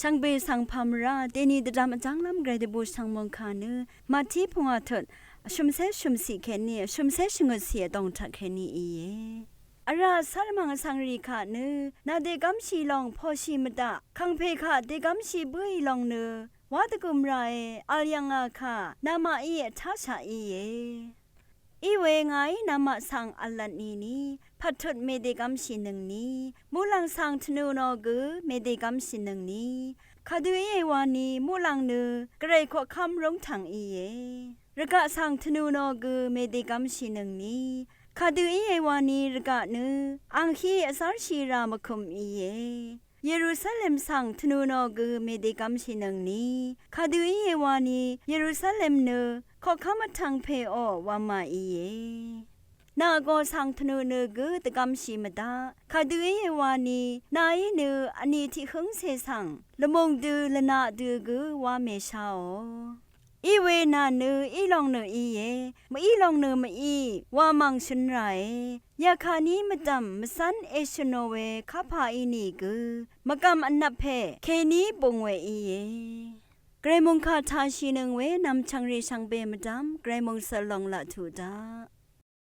ช่างเบสังพามราเดนีดดามจังลำไกรเดบูช่างมองคาเนมาที่พงอาทิตชุมเสชุมสีแค่นี้ชุมเสชงเสียดองทักแค่นี้เออาราสารมังสังรีขาเนนาเดกัมชีลองพอชีมตะคังเพคะเดกัมชีบุยลองเนวาตกุมไรอายังอาค่ะนามาเอทัชาเออีเวงไงนามาสังอัลลันนีพัดทดเมเดกัมชินึงนี้มูลังสังทนูนอเกเมเดกัมชินึงนี้คาดูเอวานีมูลังเนกระไรขวคำร้องถังเอระกะสังทนูนอเกเมเดกัมชินึงนี้คาดูเอวานีระกะเนอังคีอสารชีรามคุมเยรูซาเล็มสังทนูนอเกเมเดกัมชินึงนี้คาดูเอวานีเยรูซาเล็มเนขอคำมาทางเพอวามานาโกสังทนูเนกตะกัมชีมตาคาดูเอวานีนายเนอันนี้ที่หึงเสสังละมงดูละนาดูกวาเมชาโออีเวนาเนอีลองเนอีเยมอีลองเนมอีวามังชุนไรยาคานี้มตัมมสันเอชโนเวคาพาอินีกมกำอันนับเพเคนี้ปงเวอีเยเกรมงคาทาชีนึงเวนำชังเรชังเบมดามเกรมงสลองละทูดา